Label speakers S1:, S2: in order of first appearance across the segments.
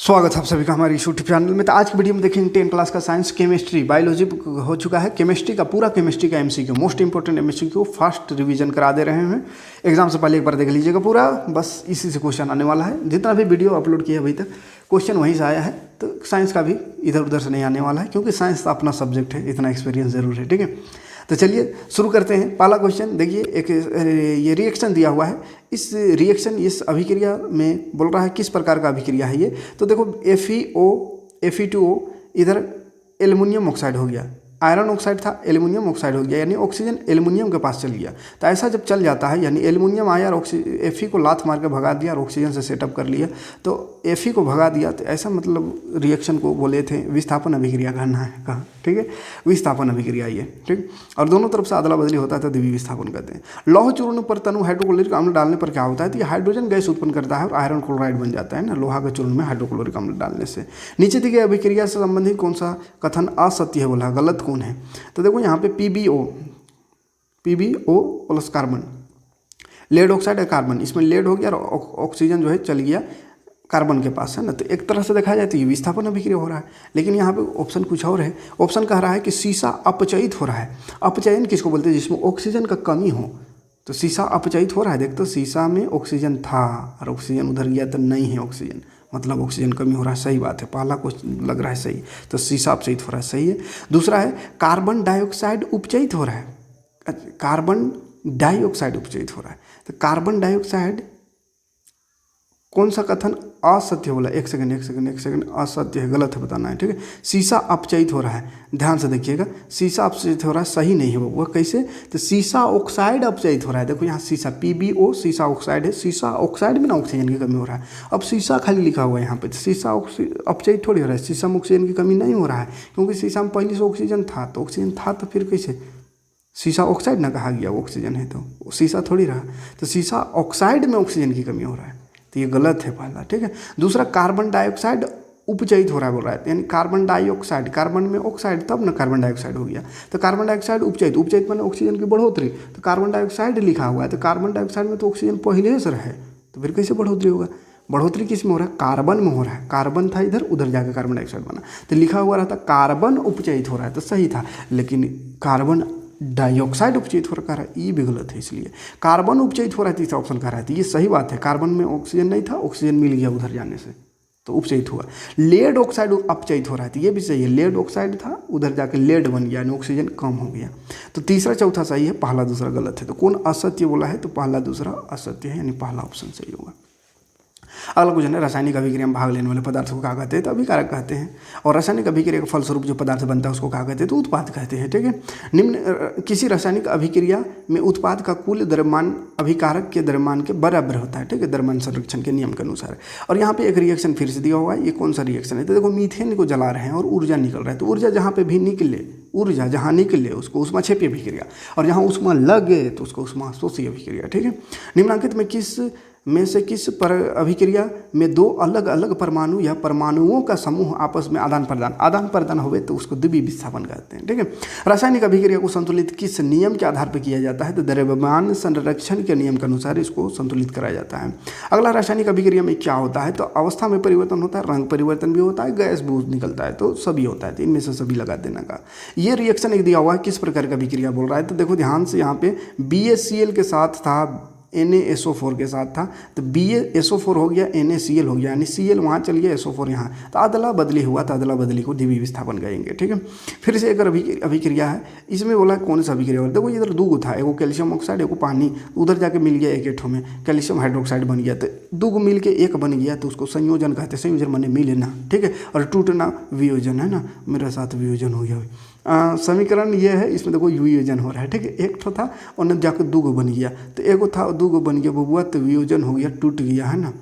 S1: स्वागत है आप सभी का हमारे यूट्यूब चैनल में। तो आज की वीडियो में देखेंगे 10 क्लास का साइंस केमिस्ट्री बायोलॉजी हो चुका है। केमिस्ट्री का पूरा केमिस्ट्री का MCQ most important MCQ fast revision करा दे रहे हैं। एग्जाम से पहले एक बार देख लीजिएगा पूरा, बस इसी से क्वेश्चन आने वाला है। जितना भी वीडियो अपलोड किया अभी तक क्वेश्चन वहीं से आया है, तो साइंस का भी इधर उधर से नहीं आने वाला है, क्योंकि साइंस का अपना सब्जेक्ट है, इतना एक्सपीरियंस जरूर है। ठीक है, तो चलिए शुरू करते हैं। पहला क्वेश्चन देखिए, एक ये रिएक्शन दिया हुआ है। इस रिएक्शन इस अभिक्रिया में बोल रहा है किस प्रकार का अभिक्रिया है ये। तो देखो Fe2O इधर एल्युमिनियम ऑक्साइड हो गया, आयरन ऑक्साइड था एल्युमिनियम ऑक्साइड हो गया, यानी ऑक्सीजन एल्युमिनियम के पास चल गया। तो ऐसा जब चल जाता है, यानी एल्युमिनियम आया और Fe को लात मार के भगा दिया और ऑक्सीजन से सेटअप कर लिया, तो Fe को भगा दिया। तो ऐसा मतलब रिएक्शन को बोले थे विस्थापन अभिक्रिया कहना है, कहा। ठीक है, विस्थापन अभिक्रिया ये। ठीक, और दोनों तरफ से अदला बदली होता है तो द्वितीय विस्थापन कहते हैं। लौह चूर्ण पर तनु हाइड्रोक्लोरिक अम्ल डालने पर क्या होता है, तो ये हाइड्रोजन गैस उत्पन्न करता है और आयरन क्लोराइड बन जाता है ना, लोहा के चूर्ण में हाइड्रोक्लोरिक अम्ल डालने से। नीचे दी गई अभिक्रिया से संबंधित कौन सा कथन असत्य है, बोला गलत कौन है। तो देखो यहाँ पे PbO plus carbon, lead oxide है कार्बन, इसमें लेड हो गया और ऑक्सीजन जो है चल गया कार्बन के पास, है ना। तो एक तरह से देखा जाए तो ये विस्थापन अभिक्रिया हो रहा है, लेकिन यहाँ पे ऑप्शन कुछ और है। ऑप्शन कह रहा है कि शीशा अपचयित हो रहा है। अपचयन किसको बोलते हैं, जिसमें ऑक्सीजन का कमी हो। तो शीशा अपचयित हो रहा है, देख तो शीशा में ऑक्सीजन था और ऑक्सीजन उधर गया तो नहीं है ऑक्सीजन, मतलब ऑक्सीजन कमी हो रहा है। सही बात है, पहला क्वेश्चन लग रहा है सही, तो शीशा अपचयित हो रहा है, सही है। दूसरा है कार्बन डाइऑक्साइड उपचयित हो रहा है, कार्बन डाइऑक्साइड उपचयित हो रहा है। तो कार्बन डाइऑक्साइड कौन सा कथन असत्य बोला, एक सेकंड, असत्य है, गलत है, बताना है। ठीक है, शीशा अपचयित हो रहा है, ध्यान से देखिएगा, शीशा अपचयित हो रहा है, सही नहीं है वो कैसे। तो शीशा ऑक्साइड अपचयित हो रहा है। देखो यहाँ शीशा PbO शीशा ऑक्साइड है, शीशा ऑक्साइड में ना ऑक्सीजन की कमी हो रहा है। अब शीशा खाली लिखा हुआ है यहाँ पे, तो शीशा अपचयित थोड़ी हो रहा है, शीशा में ऑक्सीजन की कमी नहीं हो रहा है, क्योंकि शीशा में पहले से ऑक्सीजन था। तो ऑक्सीजन था तो फिर कैसे शीशा ऑक्साइड ना कहा गया, वो ऑक्सीजन है तो शीशा थोड़ी रहा। तो शीशा ऑक्साइड में ऑक्सीजन की कमी हो रहा है, तो ये गलत है पहला। ठीक है, दूसरा कार्बन डाइऑक्साइड उपचयित हो रहा है बोल रहा है, यानी कार्बन डाइऑक्साइड, कार्बन में ऑक्साइड तब ना कार्बन डाइऑक्साइड हो गया। तो कार्बन डाइऑक्साइड उपचयित माने ऑक्सीजन की बढ़ोतरी, तो कार्बन डाइऑक्साइड लिखा हुआ है, तो कार्बन डाइऑक्साइड में तो ऑक्सीजन पहले से है, तो फिर कैसे बढ़ोतरी होगा। बढ़ोतरी किस में हो रहा है, कार्बन में हो रहा है। कार्बन था इधर, उधर जाकर कार्बन डाइऑक्साइड बना, तो लिखा हुआ रहता कार्बन उपचयित हो रहा है, तो सही था। लेकिन कार्बन डाइऑक्साइड उपचयित हो रहा है, ये भी गलत है। इसलिए कार्बन उपचयित हो रहा है, तीसरा ऑप्शन कह रहा है, तो ये सही बात है। कार्बन में ऑक्सीजन नहीं था, ऑक्सीजन मिल गया उधर जाने से, तो उपचयित हुआ। लेड ऑक्साइड अपचयित हो रहा है, तो ये भी सही है, लेड ऑक्साइड था उधर जाके लेड बन गया, यानी ऑक्सीजन कम हो गया। तो तीसरा चौथा सही है, पहला दूसरा गलत है। तो कौन असत्य बोला है, तो पहला दूसरा असत्य है, यानी पहला ऑप्शन सही होगा। अगला क्वेश्चन है, रासायनिक अभिक्रिया में भाग लेने वाले पदार्थ को क्या कहते हैं, तो अभिकारक कहते हैं। और रासायनिक अभिक्रिया के फलस्वरूप जो पदार्थ बनता है उसको क्या कहते हैं, तो उत्पाद कहते हैं। ठीक है, निम्न किसी रासायनिक अभिक्रिया में उत्पाद का कुल द्रव्यमान अभिकारक के द्रव्यमान के बराबर होता है। ठीक है, द्रव्यमान संरक्षण के नियम के अनुसार। और यहाँ पे एक रिएक्शन फिर से दिया हुआ है, ये कौन सा रिएक्शन है, तो देखो मीथेन को जला रहे हैं और ऊर्जा निकल रहा है। तो ऊर्जा जहाँ पे भी निकले, ऊर्जा जहाँ निकले उसको ऊष्माक्षेपी अभिक्रिया, और जहाँ ऊष्मा लगे तो उसको ऊष्माशोषी अभिक्रिया। ठीक है, निम्नलिखित में से किस पर अभिक्रिया में दो अलग अलग परमाणु या परमाणुओं का समूह आपस में आदान प्रदान हुए तो उसको द्वितीय विस्थापन कहते हैं। ठीक है, रासायनिक अभिक्रिया को संतुलित किस नियम के आधार पर किया जाता है, तो द्रव्यमान संरक्षण के नियम के अनुसार इसको संतुलित कराया जाता है। अगला, रासायनिक अभिक्रिया में क्या होता है, तो अवस्था में परिवर्तन होता है, रंग परिवर्तन भी होता है, गैस बूझ निकलता है, तो सभी होता है, तो इनमें से सभी लगा देना का। ये रिएक्शन एक दिया हुआ है, किस प्रकार का अभिक्रिया बोल रहा है, तो देखो ध्यान से, यहाँ पे BaCl के साथ था, NaSO4 के साथ था, तो BaSO4 हो गया, NaCl हो गया, यानी Cl वहाँ चल गया, SO4 यहाँ, तो अदला बदली हुआ, तो अदला बदली को द्वितीय विस्थापन कहेंगे। ठीक है, फिर से एक अभिक्रिया है, इसमें बोला कौन सा अभिक्रिया, देखो इधर दो था, एगो कैल्शियम ऑक्साइड, एगो पानी, उधर जाके मिल गया एक एठो में कैल्शियम हाइड्रोक्साइड बन गया, तो दो मिल के एक बन गया, तो उसको संयोजन कहते हैं। संयोजन माने मिलना। ठीक है, और टूटना वियोजन, है ना, मेरे साथ वियोजन हो गया। समीकरण ये है, इसमें देखो वियोजन हो रहा है। ठीक है, एक तो था और जाकर दो बन गया, तो एगो था दो बन गया बबुआ, तो वियोजन हो गया, टूट गया, है ना,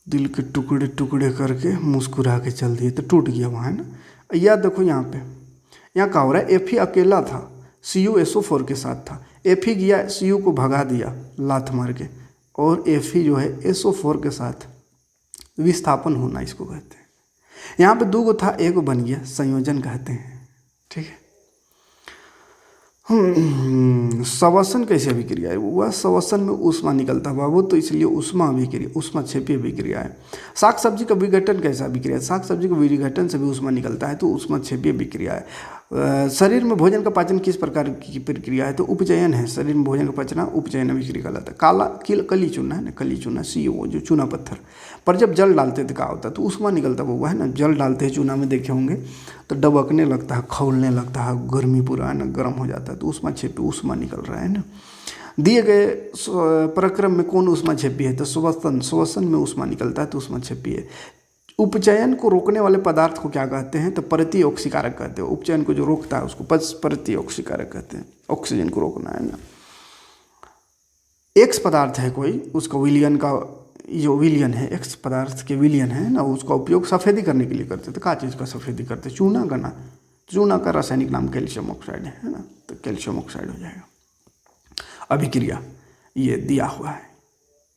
S1: दिल के टुकड़े टुकड़े करके मुस्कुरा के चल दिए, तो टूट गया वहाँ, है ना। या देखो यहाँ पे, यहाँ क्या हो रहा है, Fe अकेला था, CuSO4 के साथ था, Fe गया Cu को भगा दिया लात मार के, और Fe जो है SO4 के साथ विस्थापन होना इसको कहते हैं। यहाँ पे दो था, एक बन गया, संयोजन कहते हैं। ठीक है, श्वसन कैसे अभिक्रिया है? वह श्वसन में ऊष्मा निकलता है बाबू, तो इसलिए ऊष्मा अभिक्रिया, ऊष्मा क्षेपी अभिक्रिया है। शाक सब्जी का विघटन कैसा अभिक्रिया है? शाक सब्जी के विघटन से भी ऊष्मा निकलता है, तो ऊष्मा क्षेपी अभिक्रिया है। शरीर में भोजन का पाचन किस प्रकार की प्रक्रिया है? तो उपचयन है। शरीर में भोजन का पचना उपचयन अभिक्रिया कहलाता है। काला कली चूना है ना, कली चूना CO जो चूना पत्थर पर जब जल डालते थे क्या होता है? तो ऊष्मा निकलता हुआ है ना। जल डालते हैं चूना में, देखे होंगे तो डबकने लगता है, खौलने लगता है, गर्मी पूरा है ना, गर्म हो जाता है, तो ऊष्मा क्षेपी, ऊष्मा निकल रहा है ना। दिए गए प्रक्रम में कौन ऊष्मा क्षेपी है? तो श्वसन, श्वसन में ऊष्मा निकलता है, तो ऊष्मा क्षेपी है। उपचयन को रोकने वाले पदार्थ को क्या कहते हैं? तो प्रतिऑक्सीकारक कहते हैं। उपचयन को जो रोकता है उसको प्रतिऑक्सीकारक कहते हैं। ऑक्सीजन को रोकना है ना। एक्स पदार्थ है कोई, उसका विलियन का जो विलियन है, एक्स पदार्थ के विलियन है ना, उसका उपयोग सफ़ेदी करने के लिए करते थे। क्या चीज़ का सफ़ेदी करते? चूना का ना। चूना का रासायनिक नाम कैल्शियम ऑक्साइड है ना, तो कैल्शियम ऑक्साइड हो जाएगा। अभिक्रिया ये दिया हुआ है।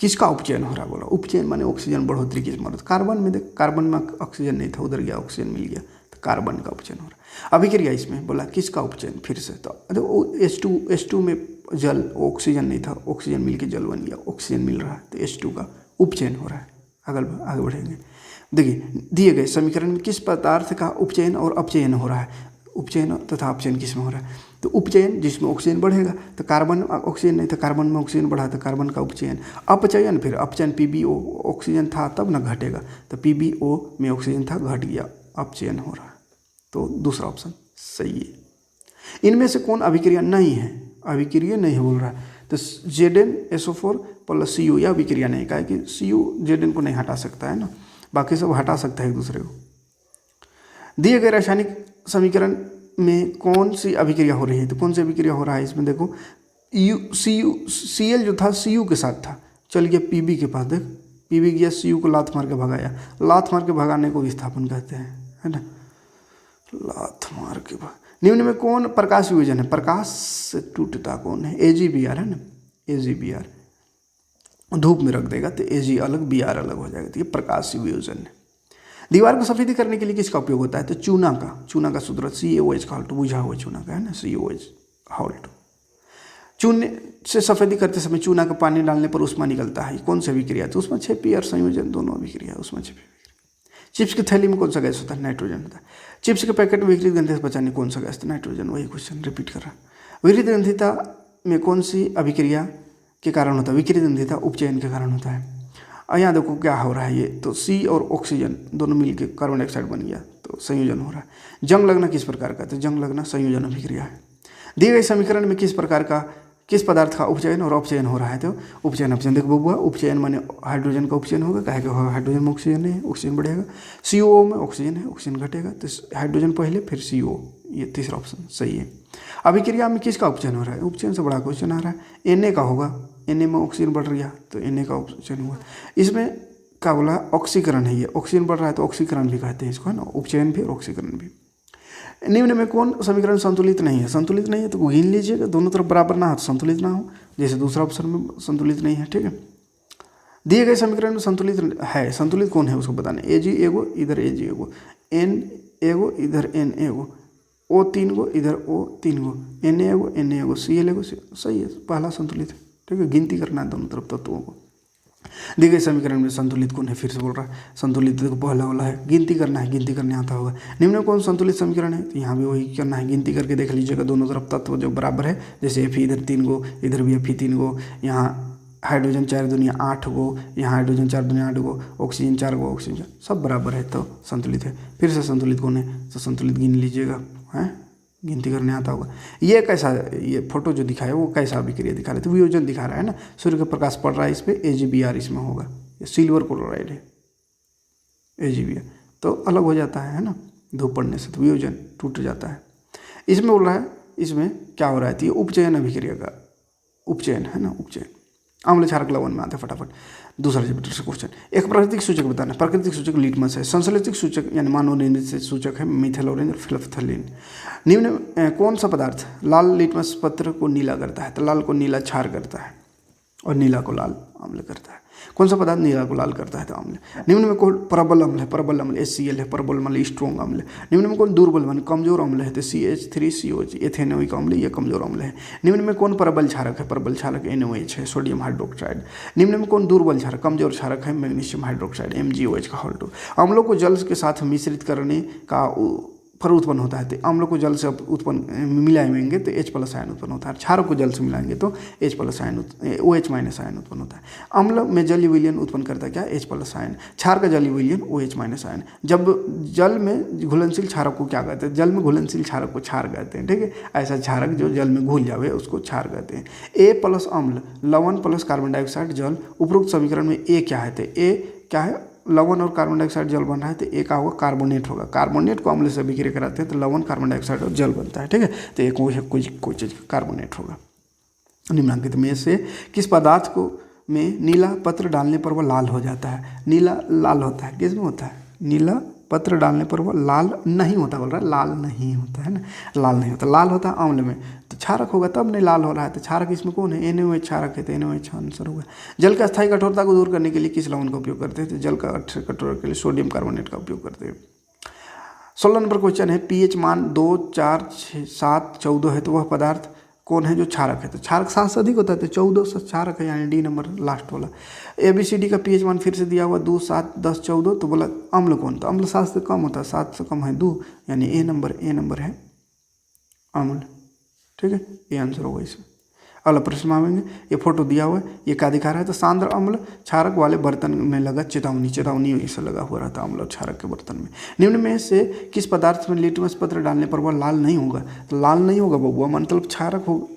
S1: किसका उपचयन हो रहा है? बोला उपचयन माने ऑक्सीजन बढ़ोतरी की मदद। कार्बन में देख, कार्बन में ऑक्सीजन नहीं था, उधर गया ऑक्सीजन मिल गया, तो कार्बन का उपचयन हो रहा है। अभिक्रिया इसमें बोला किसका उपचयन? फिर से तो H2 में जल, ऑक्सीजन नहीं था, ऑक्सीजन मिल के जल बन गया, ऑक्सीजन मिल रहा है, तो H2 का उपचयन हो रहा है। आगे बढ़ेंगे। देखिए दिए गए समीकरण में किस पदार्थ का उपचयन और अपचयन हो रहा है? उपचयन तथा अपचयन किसमें हो रहा है? तो उपचयन जिसमें ऑक्सीजन बढ़ेगा, तो कार्बन, ऑक्सीजन नहीं था, कार्बन में ऑक्सीजन बढ़ा, तो कार्बन का उपचयन। अपचयन, फिर अपचयन PbO, ऑक्सीजन था तब ना घटेगा, तो PbO में ऑक्सीजन था, घट गया, अपचयन हो रहा है, तो दूसरा ऑप्शन सही है। इनमें से कौन अभिक्रिया नहीं है? अभिक्रिया नहीं बोल रहा है, तो ZnSO4 + CO यह अभिक्रिया नहीं। कहा कि CO Zn को नहीं हटा सकता है ना, बाकी सब हटा सकता है एक दूसरे को। दिए गए रासायनिक समीकरण में कौन सी अभिक्रिया हो रही है? तो कौन सी अभिक्रिया हो रहा है इसमें? देखो Cl जो था CU के साथ था, चल गया Pb के पास, देख Pb गया, CU को लात मार के भगाया। लात मार के भगाने को विस्थापन कहते हैं, है ना, लात मार के निम्न में कौन प्रकाश वियोजन है? प्रकाश से टूटता कौन है? AgBr है ना, AgBr। धूप में रख देगा तो Ag अलग, Br अलग हो जाएगा, तो ये प्रकाश वियोजन है। दीवार को सफेदी करने के लिए किसका उपयोग होता है? तो चूना का सूत्र CaOH का हॉल्ट, बुझा हुआ चूना का है ना, CaOH हॉल्ट। चूने से सफेदी करते समय चूना का पानी डालने पर ऊष्मा निकलता है, कौन सी अभिक्रिया? तो ऊष्मा क्षेपी और संयोजन दोनों अभिक्रिया, ऊष्मा क्षेपी अभिक्रिया। चिप्स की थैली में कौन सा गैस होता है? नाइट्रोजन होता है। चिप्स के पैकेट में विकृत गंधे से बचाने कौन सा गैस? तो नाइट्रोजन। वही क्वेश्चन रिपीट कर रहा। विकृत गंधिता में कौन सी अभिक्रिया के कारण होता है? विकृत गंधिता उपचयन के कारण होता है। और यहाँ देखो क्या हो रहा है, ये तो C और ऑक्सीजन दोनों मिलकर कार्बन डाइऑक्साइड बन गया, तो संयोजन हो रहा है। जंग लगना किस प्रकार का? तो जंग लगना संयोजन अभिक्रिया है। दिए गए समीकरण में किस पदार्थ का उपचयन और अपचयन हो रहा है? तो उपचयन अपचयन। देखो बबुआ, उपचयन माने हाइड्रोजन का उपचयन होगा, कहे कि हाइड्रोजन में ऑक्सीजन नहीं है, ऑक्सीजन बढ़ेगा। CO में ऑक्सीजन है, ऑक्सीजन घटेगा, तो हाइड्रोजन पहले फिर CO, ये तीसरा ऑप्शन सही है। अभिक्रिया में किसका उपचयन हो रहा है? उपचयन से बड़ा क्वेश्चन आ रहा है, Na का होगा, Na में ऑक्सीजन बढ़ गया तो Na का उपचयन हुआ। इसमें क्या बोला? ऑक्सीकरण है, ये ऑक्सीजन बढ़ रहा है तो ऑक्सीकरण भी कहते हैं इसको, है ना, उपचयन भी और ऑक्सीकरण भी। निम्न में कौन समीकरण संतुलित नहीं है? संतुलित नहीं है तो गिन लीजिएगा, दोनों तरफ बराबर ना हो तो संतुलित ना हो, जैसे दूसरा ऑप्शन में संतुलित नहीं है, ठीक है। दिए गए समीकरण में संतुलित है, संतुलित कौन है उसको बताना। Ag एगो, इधर Ag एगो, N एगो, इधर N एगो, O 3 गो, इधर O 3 गो, Na एगो, Na एगो, Cl एगो, सही है, पहला संतुलित है, ठीक है। गिनती करना है दोनों तरफ तत्वों को। दिए गए समीकरण में संतुलित कौन है? फिर से बोल रहा है, संतुलित देखो पहला वाला है, गिनती करना है, गिनती करने आता होगा। निम्न में कौन संतुलित समीकरण है? तो यहाँ भी वही करना है, गिनती करके देख लीजिएगा दोनों तरफ तत्व जो बराबर है, जैसे Fe इधर 3 गो, इधर भी Fe 3 गो, यहाँ हाइड्रोजन 4 दुनिया 8 गो, यहाँ हाइड्रोजन 4 दुनिया 8 गो, ऑक्सीजन 4 गो, ऑक्सीजन सब बराबर है तो संतुलित है। फिर से संतुलित कौन है? तो संतुलित गिन लीजिएगा, है, गिनती करने आता होगा। ये कैसा, ये फोटो जो दिखाया वो कैसा अभिक्रिया दिखा रहा है? तो वियोजन दिखा रहा है ना, सूर्य का प्रकाश पड़ रहा है इस पर, AgBr इसमें होगा, ये सिल्वर क्लोराइड है AgBr, तो अलग हो जाता है ना, धूप पड़ने से, तो वियोजन टूट जाता है। इसमें बोल रहा है, इसमें क्या हो रहा है? तो ये उपचयन अभिक्रिया का उपचयन है ना, उपचयन। अम्ल क्षारक लवण में आते हैं फटाफट। दूसरा चैप्टर से क्वेश्चन, एक प्राकृतिक सूचक बताना। प्राकृतिक सूचक लिटमस है, संश्लेषित सूचक यानी मानव निर्मित सूचक है मिथेल ऑरेंज और फिल्फथलीन। निम्न कौन सा पदार्थ लाल लिटमस पत्र को नीला करता है? तो लाल को नीला क्षार करता है और नीला को लाल अम्ल करता है। कौन सा पदार्थ नीला को लाल करता है? तो अम्ल। निम्न में कौन प्रबल अम्ल है? प्रबल अम्ल HCl है। प्रबल अम्ल स्ट्रॉन्ग अम्ल है। निम्न में कौन दुर्बल मान कमजोर अम्ल है? तो CH3COH एथेनोइक अम्ल, ये कमजोर अम्ल है। निम्न में कौन प्रबल क्षारक है? प्रबल क्षारक NOH है, सोडियम हाइड्रोक्साइड। निम्न में कौन दुर्बल क्षारक कमजोर क्षारक है? मैग्नीशियम हाइड्रोक्साइड MgOH का Hal2। अम्लों को जल के साथ मिश्रित करने का पर उत्पन्न होता है, तो अम्ल को जल से उत्पन्न मिलाएंगे तो H+ आयन उत्पन्न होता है। क्षारक को जल से मिलाएंगे तो H+ आयन OH- आयन उत्पन्न होता है। अम्ल में जलीय विलयन उत्पन्न करता है क्या? H+ ion. क्षार का जलीय विलयन OH- आयन। जब जल में घुलनशील क्षारक को क्या कहते हैं? जल में घुलनशील क्षारक को क्षार कहते हैं, ठीक है। ऐसा क्षारक जो जल में घुल जावे उसको क्षार कहते हैं। A+ अम्ल लवण प्लस कार्बन डाइऑक्साइड जल। उपरोक्त समीकरण में A क्या है? तो A क्या है? लवण और कार्बन डाइऑक्साइड जल बन रहा है, तो एक होगा कार्बोनेट होगा। कार्बोनेट को अम्ल से अभिक्रिया कराते हैं तो लवण कार्बन डाइऑक्साइड और जल बनता है, ठीक है। तो एक कोई चीज़ कार्बोनेट होगा। निम्नलिखित में से किस पदार्थ को में नीला पत्र डालने पर वह लाल हो जाता है? नीला लाल होता है, किसमें होता है? नीला पत्र डालने पर वह लाल नहीं होता, बोल रहा है लाल नहीं होता है ना, लाल नहीं होता। लाल होता है अम्ल में, तो क्षारक होगा तब नहीं लाल हो रहा है। तो क्षारक इसमें कौन है? NaOH क्षारक है, तो NaOH आंसर होगा। जल का स्थायी कठोरता को दूर करने के लिए किस लवण का उपयोग करते हैं? तो जल का कठोरता के लिए सोडियम कार्बोनेट का उपयोग करते हैं। 16 नंबर क्वेश्चन है, pH मान 2, 4, 6, 7, 14 है तो वह पदार्थ कौन है जो क्षारक है? तो क्षारक 7 से अधिक होता है, तो 14 से क्षारक है, यानी D नंबर लास्ट वाला। ABCD का pH मान फिर से दिया हुआ 2, 7, 10, 14, तो बोला अम्ल कौन? तो अम्ल 7 से कम होता है, 7 से कम है 2, यानी A नंबर है अम्ल, ठीक है। ये आंसर होगा इसमें। अगला प्रश्न आवेंगे, ये फोटो दिया हुआ है, ये क्या दिखा रहा है? तो सांद्र अम्ल क्षारक वाले बर्तन में लगा चेतावनी इसे लगा हुआ रहता है अम्ल और क्षारक के बर्तन में। निम्न में से किस पदार्थ में लिटमस पत्र डालने पर वह लाल नहीं होगा? तो लाल नहीं होगा बबुआ, मतलब क्षारक हो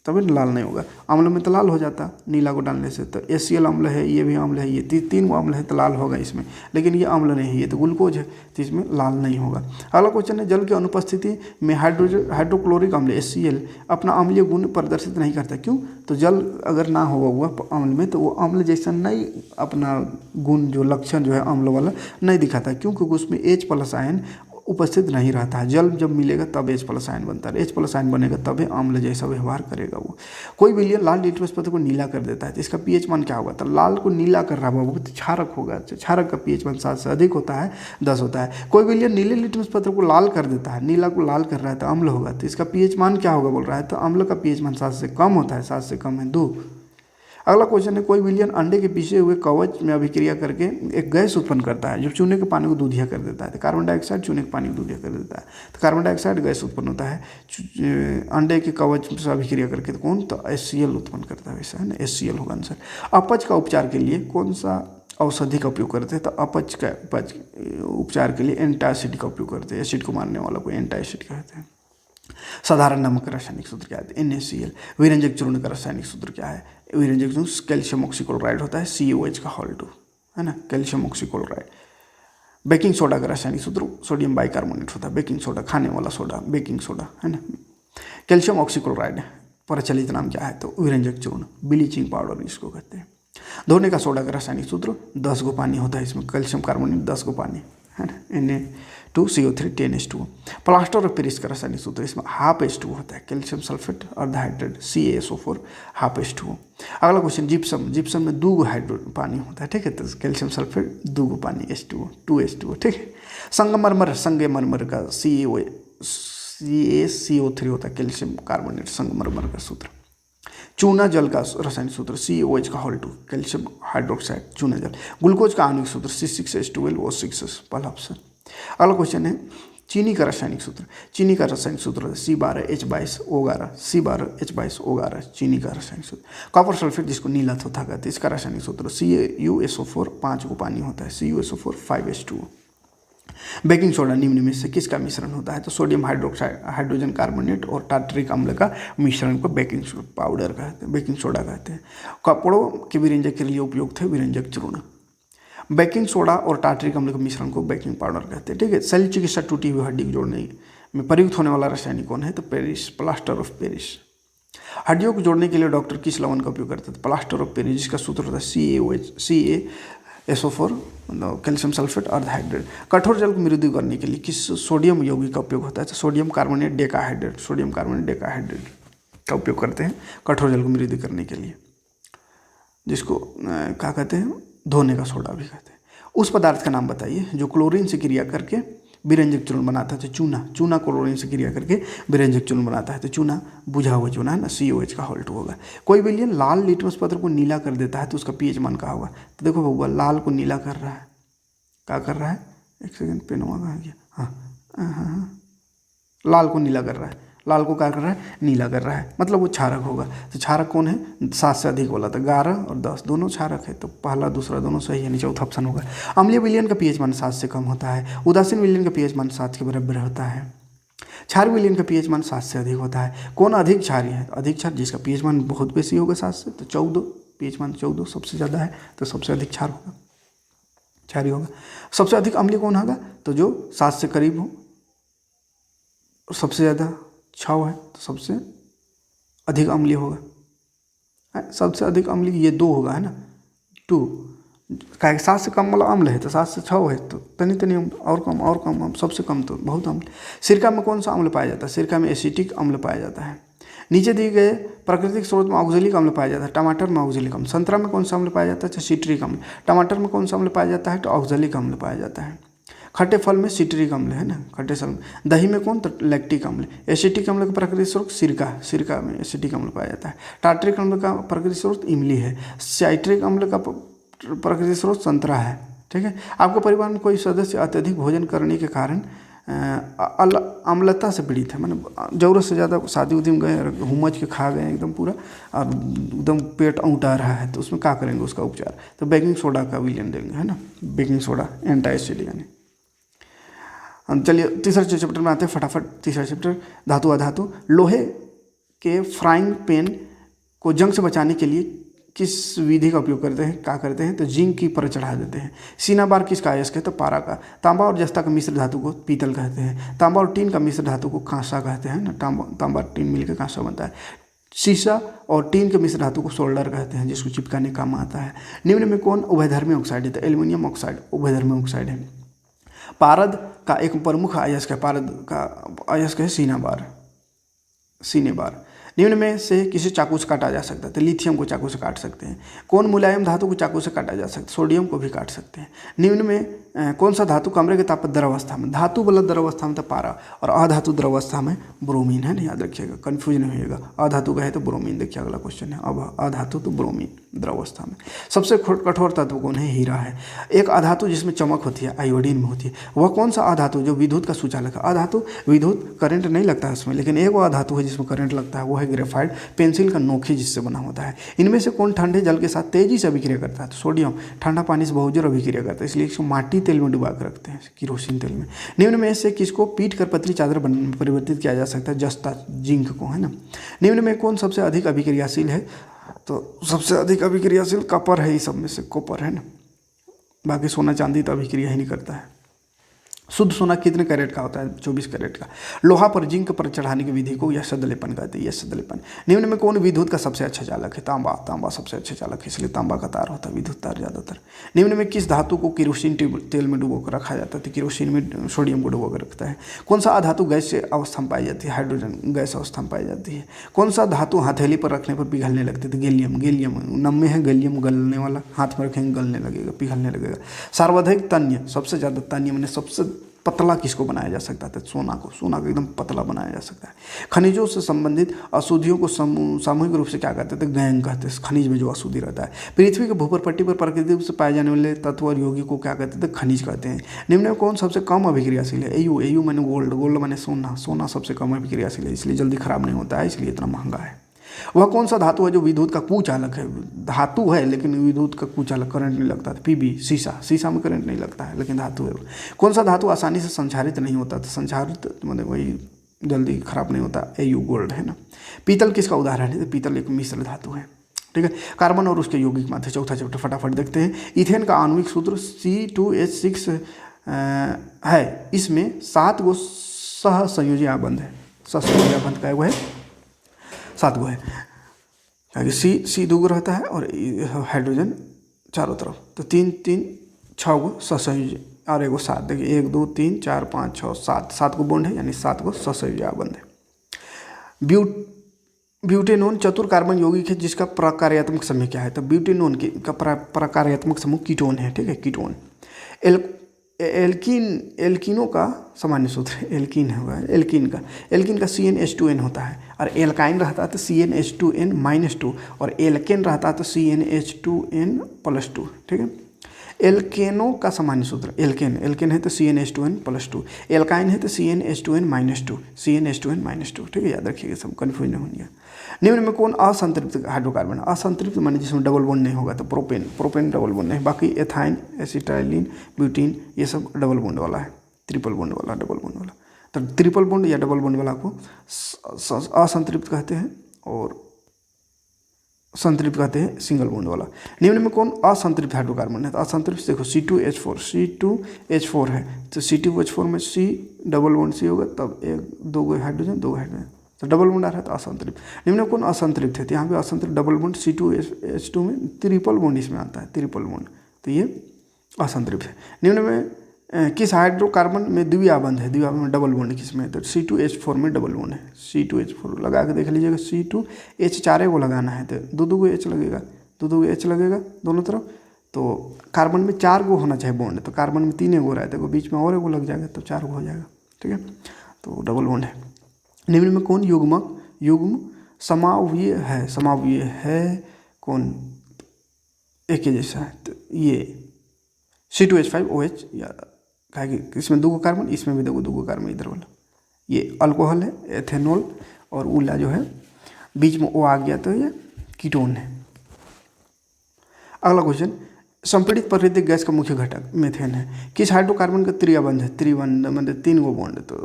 S1: तभी लाल नहीं होगा। अम्ल में तो लाल हो जाता नीला को डालने से। तो HCl अम्ल है, ये भी अम्ल है, ये तीन अम्ल है तो लाल होगा इसमें, लेकिन ये अम्ल नहीं है, ये तो ग्लूकोज है, तो इसमें लाल नहीं होगा। अगला क्वेश्चन है, जल की अनुपस्थिति में हाइड्रोक्लोरिक अम्ल HCl अपना अम्लीय गुण प्रदर्शित नहीं करता, क्यों? तो जल अगर ना होगा हुआ अम्ल में तो वो अम्ल जैसा नहीं अपना गुण जो लक्षण जो है अम्ल वाला नहीं दिखाता, क्यों? क्योंकि उसमें H+ आयन उपस्थित नहीं रहता है। जल जब मिलेगा तब H+ आयन बनता है, H+ आयन बनेगा तभी अम्ल जैसा व्यवहार करेगा वो। कोई विलयन लाल लिटमस पत्र को नीला कर देता है, तो इसका pH मान क्या होगा? तो लाल को नीला कर रहा होगा तो क्षारक होगा। क्षारक का pH मान 7 से अधिक होता है, 10 होता है। कोई विलयन नीले लिटमस पत्र को लाल कर देता है, नीला को लाल कर रहा है तो अम्ल होगा, तो इसका pH मान क्या होगा बोल रहा है? तो अम्ल का pH मान 7 से कम होता है, 7 से कम है 2। अगला क्वेश्चन है, कोई विलयन अंडे के पीछे हुए कवच में अभिक्रिया करके एक गैस उत्पन्न करता है जो चूने के पानी को दूधिया कर देता है। तो कार्बन डाइऑक्साइड चूने के पानी को दूधिया कर देता है, तो कार्बन डाइऑक्साइड गैस उत्पन्न होता है अंडे के कवच से अभिक्रिया करके। तो कौन? तो HCl उत्पन्न करता है, वैसा है ना, HCl होगा आंसर। अपच का उपचार के लिए कौन सा औषधि का उपयोग करते हैं? तो अपच उपचार के लिए एंटासिड का उपयोग करते हैं, एसिड को मारने वाला को एंटासिड कहते हैं। साधारण नमक का रासायनिक सूत्र क्या है? NaCl। विरंजक चूर्ण का रासायनिक सूत्र क्या है? विरंजक चूर्ण कैल्शियम ऑक्सीक्लोराइड होता है, COH का Hal2, है ना, कैल्शियम ऑक्सीक्लोराइड। बेकिंग सोडा का रासायनिक सूत्र सोडियम बाइकार्बोनेट होता है, बेकिंग सोडा खाने वाला सोडा, बेकिंग सोडा, है ना। कैल्शियम ऑक्सीक्लोराइड प्रचलित नाम क्या है? तो विरंजक चूर्ण, ब्लीचिंग पाउडर इसको कहते हैं। धोने का सोडा का रासायनिक सूत्र 10 गो पानी होता है, इसमें कैल्शियम कार्बोनेट 10 गो पानी, है ना, Na2CO3 10H2O। Plaster of Paris का रासायनिक सूत्र इसमें ½ होता है, कैल्शियम सल्फेट अर्धहाइड्रेट CaSO4 ½ अगला क्वेश्चन, जिप्सम में 2 गो हाइड्रो पानी होता है, ठीक है, तो कैल्शियम सल्फेट 2 गो पानी H2O, ठीक है। संगमरमर का CaCO3 होता है, कैल्शियम कार्बोनेट संगमरमर का सूत्र। चूना जल का रासायनिक सूत्र COH का Hal2, कैल्शियम हाइड्रोक्साइड चूना जल। ग्लूकोज का आणविक सूत्र C6H12O6, पहला ऑप्शन। अगला क्वेश्चन है, चीनी का रासायनिक सूत्र C12H22O11 चीनी का रासायनिक सूत्र। कॉपर सल्फेट जिसको नीला थोथा कहते हैं, इसका रासायनिक सूत्र CuSO4 5 गो पानी होता है, CuSO4 5H2O। बेकिंग सोडा निम्न में से किसका मिश्रण होता है? तो सोडियम हाइड्रोक्साइड हाइड्रोजन कार्बोनेट और टार्टरिक अम्ल का मिश्रण को बेकिंग पाउडर कहते हैं, बेकिंग सोडा कहते हैं। कपड़ों के विरंजक के लिए उपयुक्त है विरंजक चूर्ण। बेकिंग सोडा और टार्टरिक अम्ल के मिश्रण को बेकिंग पाउडर कहते हैं, ठीक है। शल्य चिकित्सा टूटी हुई हड्डी को जोड़ने में प्रयुक्त होने वाला रासायनिक कौन है? तो पेरिस, प्लास्टर ऑफ पेरिस। हड्डियों को जोड़ने के लिए डॉक्टर किस लवण का उपयोग करते हैं? प्लास्टर ऑफ पेरिस, जिसका सूत्र होता है CaSO4 कैल्शियम सल्फेट अर्धहाइड्रेट। कठोर जल को मृदु करने के लिए किस सोडियम यौगिक का उपयोग होता है? तो सोडियम कार्बोनेट डेकाहाइड्रेट का उपयोग करते हैं कठोर जल को मृदु करने के लिए। जिसको क्या कहते हैं, धोने का सोडा भी कहते हैं। उस पदार्थ का नाम बताइए जो क्लोरीन से क्रिया करके विरंजक चूर्ण बनाता है। तो चूना, चूना क्लोरीन से क्रिया करके विरंजक चूर्ण बनाता है। तो चूना बुझा हुआ चूना है ना, COH का H2 होगा। कोई विलयन लाल लिटमस पत्र को नीला कर देता है तो उसका pH मान का होगा। तो देखो बउआ, लाल को नीला कर रहा है, क्या कर रहा है, एक सेकंड, पेन हुआ कहाँ गया, हाँ, लाल को नीला कर रहा है, लाल को क्या कर रहा है, नीला कर रहा है, मतलब वो क्षारक होगा। तो क्षारक कौन है, 7 से अधिक वाला। तो 11 और 10 दोनों क्षारक है, तो पहला दूसरा दोनों सही है, चौथा ऑप्शन होगा। अम्लीय विलयन का pH मान 7 से कम होता है। उदासीन विलयन का pH मान 7 के बराबर होता है। क्षार विलयन का pH मान 7 से अधिक होता है। कौन अधिक क्षारी है, अधिक क्षार जिसका pH मान बहुत बेसी होगा 7 से, तो 14, pH मान 14 सबसे ज़्यादा है, तो सबसे अधिक क्षार होगा, क्षारी होगा। सबसे अधिक अम्लीय कौन होगा, तो जो 7 से करीब हो, और सबसे ज़्यादा 6 है, तो सबसे अधिक अम्लीय होगा। सबसे अधिक अम्लीय ये 2 होगा, है ना, 2, क्या 7 से कम वाला अम्ल है, तो 7 से 6 है, तो तनी तनी और कम, सबसे कम तो बहुत अम्ल। सिरका में कौन सा अम्ल पाया जाता है, सिरका में एसिटिक अम्ल पाया जाता है। नीचे दिए गए प्राकृतिक स्रोत में ऑक्जेलिक अम्ल पाया जाता है। टमाटर में ऑक्जेलिक अम्ल। संतरा में कौन सा अम्ल पाया जाता है, सिट्रिक अम्ल। टमाटर में कौन सा अम्ल पाया जाता है, तो ऑक्जेलिक अम्ल पाया जाता है। खट्टे फल में सिट्रिक अम्ल है ना, खट्टे फल में। दही में कौन, तो लैक्टिक अम्ल। एसिटिक अम्ल का प्राकृतिक स्रोत सिरका, सिरका में एसिटिक अम्ल पाया जाता है। टार्ट्रिक अम्ल का प्राकृतिक स्रोत इमली है। साइट्रिक अम्ल का प्राकृतिक स्रोत संतरा है। ठीक है। आपके परिवार में कोई सदस्य अत्यधिक भोजन करने के कारण अम्लता से पीड़ित है, मतलब ज़रूरत से ज़्यादा शादी उदी में गए, हुमच के खा गए एकदम पूरा, और एकदम पेट औंटा रहा है, तो उसमें क्या करेंगे उसका उपचार, तो बेकिंग सोडा का विलयन देंगे, है ना, बेकिंग सोडा, एंटासिड यानी। चलिए तीसरा चैप्टर में आते हैं फटाफट। तीसरा चैप्टर धातु अधातु। लोहे के फ्राइंग पैन को जंग से बचाने के लिए किस विधि का उपयोग करते हैं, क्या करते हैं, तो जिंक की पर चढ़ा देते हैं। सीना बार किसका अयस्क है, तो पारा का। तांबा और जस्ता का मिश्र धातु को पीतल कहते हैं। तांबा और टीन का मिश्र धातु को कांसा कहते हैं ना, तांबा टीन मिलकर कांसा बनता है। शीशा और टीन के मिश्र धातु को सोल्डर कहते हैं, जिसको चिपकाने काम आता है। निम्न में कौन उभयधर्मी ऑक्साइड है, तो एल्यूमिनियम ऑक्साइड उभयधर्मी ऑक्साइड है। पारद का एक प्रमुख अयस्क है, पारद का अयस्क है सीना बार, सीने बार। निम्न में से किसी चाकू से काटा जा सकता है, तो लिथियम को चाकू से काट सकते हैं। कौन मुलायम धातु को चाकू से काटा जा सकता है, सोडियम को भी काट सकते हैं। निम्न में कौन सा धातु कमरे के ताप पर द्रवावस्था में, धातु वाला द्रवावस्था में तो पारा, और अधातु द्रवावस्था में ब्रोमीन है ना, याद रखिएगा, कन्फ्यूज नहीं होइएगा। अधातु का है तो ब्रोमीन, देखिए अगला क्वेश्चन है, अब अधातु तो ब्रोमीन द्रवावस्था में। सबसे कठोर तत्व कौन है, हीरा है। एक अधातु जिसमें चमक होती है, आयोडीन में होती है। वह कौन सा अधातु जो विद्युत का सुचालक है। अधातु विद्युत करंट नहीं लगता है उसमें, लेकिन एक वो अधातु है जिसमें करंट लगता है, वो है ग्रेफाइट, पेंसिल का नोक जिससे बना होता है। इनमें से कौन ठंडे जल के साथ तेजी से अभिक्रिया करता है, तो सोडियम ठंडा पानी से बहुत जोर अभिक्रिया करता है, इसलिए इसको माटी तेल में डुबा कर रखते हैं, किरोसिन तेल में। निम्न में से किसको पीट कर पतली चादर परिवर्तित किया जा सकता है, जस्ता, जिंक को, है ना। निम्न में कौन सबसे अधिक अभिक्रियाशील है, तो सबसे अधिक अभिक्रियाशील कॉपर है, इस सब में से कॉपर है ना, बाकी सोना चांदी तो अभिक्रिया ही नहीं करता है। शुद्ध सोना कितने कैरेट का होता है, 24 कैरेट का। लोहा पर जिंक पर चढ़ाने की विधि को यश लेपन कहते हैं, यश लेपन। निम्न में कौन विद्युत का सबसे अच्छा चालक है, तांबा, तांबा सबसे अच्छा चालक है, इसलिए तांबा का तार होता है, विद्युत तार ज़्यादातर। निम्न में किस धातु को किरोसिन तेल में डुबो कर रखा जाता है, तो किरोसिन में सोडियम को डुबो कर रखता है। कौन सा अधातु गैस अवस्था में पाई जाती है, हाइड्रोजन गैस अवस्था में पाई जाती है। कौन सा धातु हथेली पर रखने पर पिघलने लगती है, गैलियम, गैलियम नम्य है, गैलियम गलने वाला, हाथ में रखेंगे गलने लगेगा, पिघलने लगेगा। सार्वधिक तन्य, सबसे ज़्यादा तन्य मैंने सबसे पतला किसको बनाया जा सकता है, सोना को, सोना को एकदम पतला बनाया जा सकता है। खनिजों से संबंधित अशुद्धियों को सामूहिक रूप से क्या कहते हैं, गैंग कहते हैं, खनिज में जो अशुद्धि रहता है। पृथ्वी के भूपर पट्टी पर प्रकृति रूप से पाए जाने वाले तत्व और यौगिक को क्या कहते हैं, खनिज कहते हैं। निम्न में कौन सबसे कम अभिक्रियाशील है, एयू, एयू मैंने गोल्ड, गोल्ड मैंने सोना, सोना सबसे कम अभिक्रियाशील है, इसलिए जल्दी खराब नहीं होता है, इसलिए इतना महंगा है। वह कौन सा धातु है जो विद्युत का कुचालक है, धातु है लेकिन विद्युत का कुचालक, करंट नहीं लगता, पीबी, शीशा, शीशा में करंट नहीं लगता है लेकिन धातु है। कौन सा धातु आसानी से संचारित नहीं होता, तो संचारित मतलब वही जल्दी खराब नहीं होता, एयू, गोल्ड है ना। पीतल किसका उदाहरण है, तो पीतल एक मिश्र धातु है। ठीक है। कार्बन और उसके यौगिक मात्रा, चौथा चैप्टर फटाफट देखते हैं। इथेन का आणविक सूत्र C2H6 है, इसमें 7 गो सह संयोजी आबंध है, सहसंयोजी आबंध का वो है 7 गो है, क्योंकि सी 2 गो रहता है और हाइड्रोजन चारों तरफ, तो 3 3 6 गो सहसंयोजी और एगो 7, देखिए 1 2 3 4 5 6 7, 7 गो बॉन्ड है, यानी 7 गो सहसंयोजी आबंध है। ब्यूटेनोन चतुर कार्बन यौगिक है जिसका प्रकार्यात्मक समूह क्या है? तो ब्यूटेनोन का प्रकार्यात्मक समूह कीटोन है, ठीक है, कीटोन। एल एल्किनों का सामान्य सूत्र एल्किन होगा, एल्किन का CnH2n होता है, और एल्काइन रहता है तो CnH2n-2, और एल्केन रहता है तो CnH2n+2, ठीक है। एल्केनों का सामान्य सूत्र एल्केन है तो CnH2n+2, एल्काइन है तो CnH2n-2, ठीक है, याद रखिएगा, सब कन्फ्यूज नहीं होंगे। निम्न में कौन असंतृप्त हाइड्रोकार्बन? असंतृप्त माने जिसमें डबल बॉन्ड नहीं होगा, तो प्रोपेन डबल बॉन्ड नहीं, बाकी एथाइन, एसिटाइलिन, ब्यूटीन ये सब डबल बॉन्ड वाला है, ट्रिपल बॉन्ड वाला, डबल बॉन्ड वाला। तो ट्रिपल बॉन्ड या डबल बॉन्ड वाला को असंतृप्त कहते हैं, और संतृप्त कहते हैं सिंगल बॉन्ड वाला। निम्न में कौन असंतृप्त हाइड्रोकार्बन है? तो असंतृप्त देखो C2H4 है, तो C2H4 में C डबल बॉन्ड C होगा, तब दो हाइड्रोजन, तो डबल बॉन्ड आ रहा है तो असंतृप्त। निम्न में कौन असंतृप्त है? तो यहाँ पे असंतृप्त डबल बॉन्ड C2H2 में ट्रिपल बॉन्ड इसमें आता है, ट्रिपल बॉन्ड, तो ये असंतृप्त है। निम्न में किस हाइड्रोकार्बन में द्विआबंध है? द्विआबंध में डबल बॉन्ड किसमें है? तो C2H4 में डबल बॉन्ड है, C2H4 लगा के देख लीजिएगा, C2H 4 को लगाना है तो दो H लगेगा, दो H लगेगा दोनों तरफ, तो कार्बन में 4 गो होना चाहिए बॉन्ड, तो कार्बन में 3 गो रहा है, तो बीच में और एगो लग जाएगा तो 4 गो हो जाएगा, ठीक है, तो डबल बॉन्ड है। निम्न में कौन युग्म समावयव है? कौन एक के जैसा है? तो ये C2H5OH, या कहा कि इसमें 2 कार्बन, इसमें भी 2 कार्बन, इधर वाला ये अल्कोहल है, एथेनॉल, और उला जो है बीच में O आ गया तो ये कीटोन है। अगला क्वेश्चन, संपीड़ित प्राकृतिक गैस का मुख्य घटक मीथेन है, किस हाइड्रोकार्बन का त्रिबंध है? त्रिबंध मतलब 3 गो बॉन्ड, तो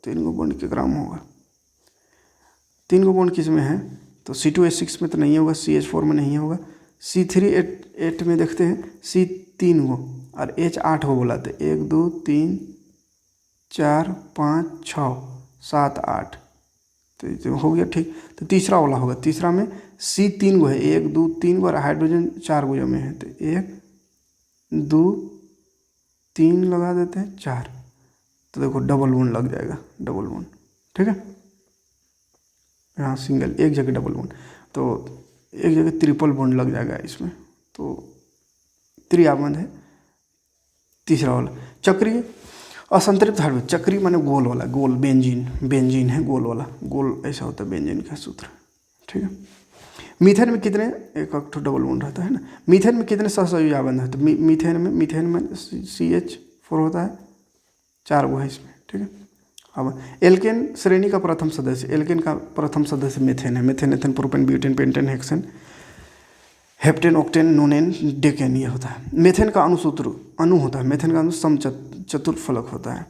S1: 3 गो बॉन्ड किस ग्राम होगा? 3 गो बॉन्ड किस में है? तो C2H6 में तो नहीं होगा, CH4 में नहीं होगा, C3H8 में देखते हैं, C 3 गो और H 8 गो बोला, तो 1 2 3 4 5 6 7 8, तो हो गया, ठीक। तो तीसरा वाला होगा, तीसरा में C 3 गो है, 1 2 3 गो, और हाइड्रोजन 4 गो में है, तो 1 2 3 लगा देते हैं, 4, तो देखो डबल बॉन्ड लग जाएगा, डबल बॉन्ड, ठीक है, यहाँ सिंगल, एक जगह डबल बॉन्ड, तो एक जगह ट्रिपल बॉन्ड लग जाएगा इसमें, तो त्रिआबंध है तीसरा वाला। चक्रीय असंतृप्त हाइड्रोजन, चक्रीय माने गोल वाला, गोल, बेंजीन है गोल वाला, गोल ऐसा होता है बेंजीन का सूत्र, ठीक है। मीथेन में कितने, एक डबल बॉन्ड रहता है ना, मीथेन में कितने सहसंयोजी आबंध है? तो मीथेन में CH4 होता है, 4 गो है इसमें, ठीक है। अब एल्केन श्रेणी का प्रथम सदस्य, एल्केन का प्रथम सदस्य मीथेन है, methane, ethane, propane, butane, pentane, hexane, heptane, octane, नोनेन, decane, ये होता है। मेथेन का अणु होता है, मेथेन का अणु समचतुर्फलक होता है।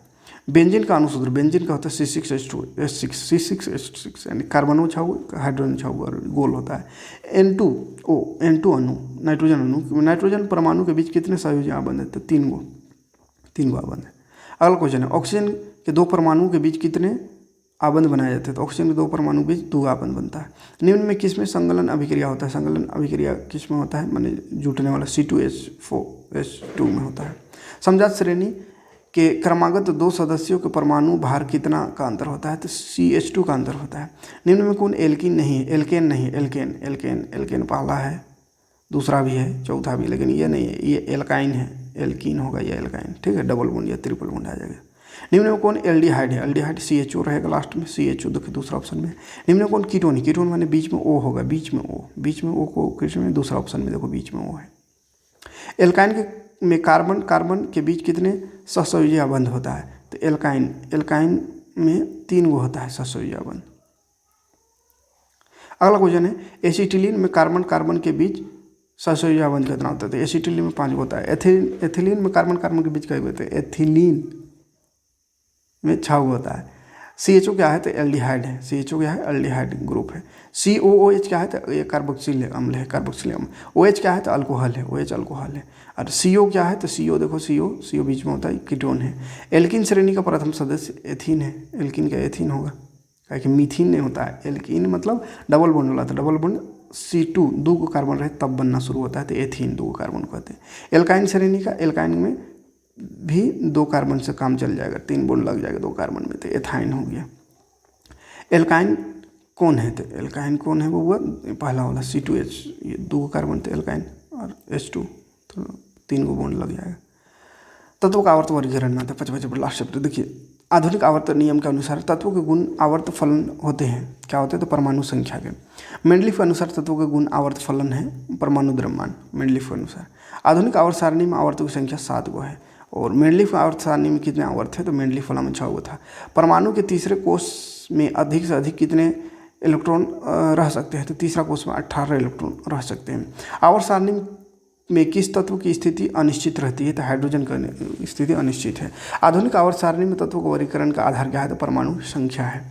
S1: बेंजीन का अणुसूत्र, बेंजीन का होता है C6H6, यानी कार्बनो छाऊ, हाइड्रोजन छाऊ, और गोल होता है। N2 अणु, नाइट्रोजन परमाणु के बीच कितने सहयोजी आबंध है? तो 3 गो आबंध है। अगला क्वेश्चन है, ऑक्सीजन के 2 परमाणुओं के बीच कितने आबंध बनाए जाते हैं? तो ऑक्सीजन के 2 परमाणु के बीच 2 आबंध बनता है। निम्न में किस में संगलन अभिक्रिया होता है? संगलन अभिक्रिया किस में होता है? माने जुटने वाला C2H4H2 में होता है। समजात श्रेणी के क्रमागत 2 सदस्यों के परमाणु भार कितना का अंतर होता है? तो CH2 का अंतर होता है। निम्न में कौन एल्केन नहीं है? एल्केन पहला है, दूसरा भी है, चौथा भी, लेकिन ये नहीं है, ये एल्काइन है, एल्कीन होगा या एल्काइन, ठीक है, डबल बॉन्ड या ट्रिपल बॉन्ड आ जाएगा। निम्न में कौन एल्डिहाइड है? एल्डिहाइड CHO रहेगा लास्ट में, CHO देखिए दूसरा ऑप्शन में। निम्न में कौन कीटोन है? कीटोन माने बीच में O होगा, बीच में O को किस में? दूसरा ऑप्शन में देखो बीच में O है। एल्काइन में कार्बन के बीच कितने सहसंयोजी आबंध होता है? तो एल्काइन में 3 गो होता है सहसंयोजी आबंध। अगला क्वेश्चन है, एसिटिलीन में कार्बन के बीच सहसंयोजी आबंध कितना होता है? तो एसिटिलीन में 5 गो होता है। एथिलीन में कार्बन के बीच क्या होता है? एथिलीन में 6 गो होता है। CHO क्या है? तो एल्डिहाइड है, CHO क्या है? एल्डिहाइड ग्रुप है। COOH क्या है? तो ये कार्बोक्सिल अम्ल है, कार्बोक्सिल अम्ल। OH क्या है? तो अल्कोहल है, OH अल्कोहल है। और CO क्या है? तो CO देखो, CO बीच में होता है, कीटोन है। एल्किन श्रेणी का प्रथम सदस्य एथीन है, एल्किन का एथीन होगा, क्योंकि मीथीन नहीं होता है। एल्किन मतलब डबल बॉन्ड वाला, तो डबल बॉन्ड C2 2 को कार्बन रहे तब बनना शुरू होता है, तो एथीन 2 कार्बन कहते हैं। एल्काइन श्रेणी का, एल्काइन में भी 2 कार्बन से काम चल जाएगा, 3 बॉन्ड लग जाएगा 2 कार्बन में, तो एथाइन हो गया। एल्काइन कौन है तो एल्काइन कौन है वो हुआ पहला वाला C2H, ये 2 कार्बन थे एल्काइन, और H2 तो 3 गो बॉन्ड लग जाएगा। तत्वों का आवर्त वर्गीकरण आता है 55 लास्ट चैप्टर। देखिए आधुनिक आवर्त नियम के अनुसार तत्वों के गुण आवर्त फलन होते हैं, क्या होते हैं तो परमाणु संख्या के। मेंडलीफ के अनुसार तत्वों के गुण आवर्त फलन है परमाणु द्रव्यमान, मेंडलीफ के अनुसार। आधुनिक आवर्त सारणी में आवर्तों की संख्या 7 गो है, और मेंडलीफ आवर्त सारणी में कितने आवर्त है तो मेंडलीफ वाला में 6 गो था। परमाणु के तीसरे कोष में अधिक से अधिक कितने इलेक्ट्रॉन रह सकते हैं तो तीसरा कोष में 18 इलेक्ट्रॉन रह सकते हैं। आवर्त सारणी में किस तत्व की स्थिति अनिश्चित रहती है तो हाइड्रोजन की स्थिति अनिश्चित है। आधुनिक आवर्त सारणी में तत्वों के वर्गीकरण का आधार क्या है तो परमाणु संख्या है।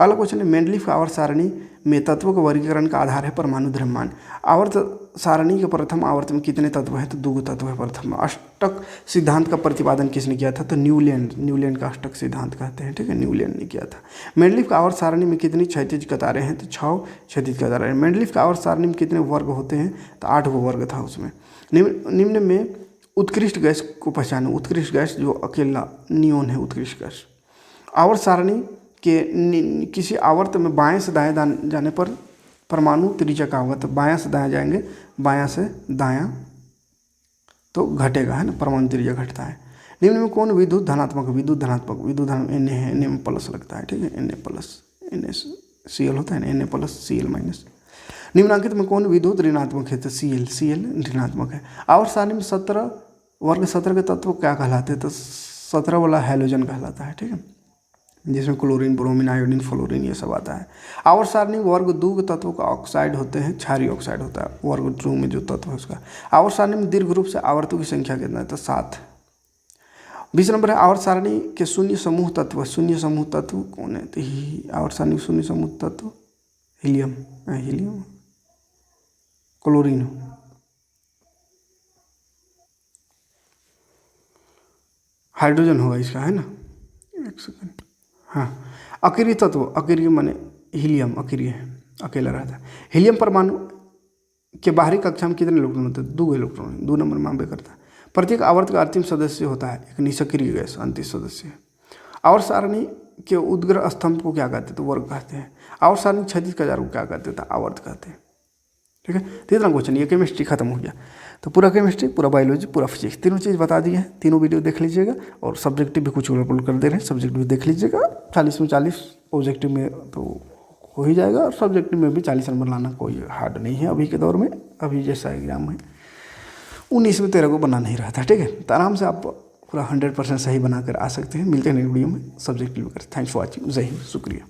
S1: अगला क्वेश्चन है मेंडलीफ आवर्त सारणी में तत्वों के वर्गीकरण का आधार है परमाणु द्रव्यमान। आवर्त सारणी के प्रथम आवर्त में कितने तत्व है तो 2 तत्व है प्रथम। अष्टक सिद्धांत का प्रतिपादन किसने किया था तो न्यूलैंड का अष्टक सिद्धांत कहते हैं, ठीक है, न्यूलैंड ने किया था। मेंडलीफ का आवर्त सारणी में कितनी क्षैतिज कतारें हैं तो 6 क्षैतिज कतारें। मेंडलीफ का आवर्त सारणी में कितने वर्ग होते हैं तो 8 गो वर्ग था उसमें। निम्न में उत्कृष्ट गैस को पहचानो। उत्कृष्ट गैस जो अकेला नियोन है उत्कृष्ट गैस। आवर्त सारणी के किसी आवर्त में बाएं से दाएं जाने पर परमाणु त्रिज्या का होगा तो बायां से दाएं जाएंगे, बायां से दायां तो घटेगा, है ना, परमाणु त्रिज्या घटता है। निम्न में कौन विद्युत धनात्मक Na है, Na में प्लस लगता है, ठीक है, Na प्लस NaCl होता है ना, Na प्लस Cl माइनस। निम्नांकित में कौन विद्युत ऋणात्मक है तो Cl ऋणात्मक है। आवर्त सारणी में 17 वर्ग 17 के तत्व क्या कहलाते हैं तो 17 वाला हैलोजन कहलाता है, ठीक है, जिसमें क्लोरीन, ब्रोमीन, आयोडीन, फ्लोरीन ये सब आता है। आवर्त सारणी वर्ग 2 के तत्वों का ऑक्साइड होते हैं, क्षारीय ऑक्साइड होता है वर्ग 2 में जो तत्व है उसका। आवर्त सारणी में दीर्घ रूप से आवर्तों की संख्या कितना है तो 7। 20 नंबर है आवर्त सारणी के शून्य समूह तत्व। शून्य समूह तत्व कौन है तो आवर्त सारणी के शून्य समूह तत्व हीलियम, क्लोरीन, हाइड्रोजन होगा इसका, है ना, एक सेकंड, हाँ। अक्रिय तत्व, अक्रिय माने हीलियम अक्रिय है, अकेला रहता है। हीलियम परमाणु के बाहरी कक्षा में कितने इलेक्ट्रॉन होते हैं 2 इलेक्ट्रॉन, 2 नंबर में करता है। प्रत्येक आवर्त का अंतिम सदस्य होता है एक निष्क्रिय गैस, अंतिम सदस्य। आवर्त सारणी के उद्ग्रह स्तंभ को क्या कहते हैं तो वर्ग कहते हैं। आवर्त सारणी क्षैतिज कजार को क्या कहते हैं तो आवर्त कहते हैं, ठीक है। तो इतना क्वेश्चन, ये केमिस्ट्री खत्म हो गया। तो पूरा केमिस्ट्री, पूरा बायोलॉजी, पूरा फिजिक्स, तीनों चीज़ बता दी है। तीनों वीडियो देख लीजिएगा, और सब्जेक्टिव भी कुछ अपलोड कर दे रहे हैं, सब्जेक्टिव देख लीजिएगा। 40 में 40, ऑब्जेक्टिव में तो हो ही जाएगा, और सब्जेक्टिव में भी 40 नंबर लाना कोई हार्ड नहीं है अभी के दौर में। अभी जैसा एग्जाम है 19 में 13 को बना नहीं रहा था, ठीक है। तो आराम से आप पूरा 100% सही बनाकर आ सकते हैं। मिलते हैं नेक्स्ट वीडियो में सब्जेक्टिव कर। थैंक्स फॉर वॉचिंग, जय हिंद, शुक्रिया।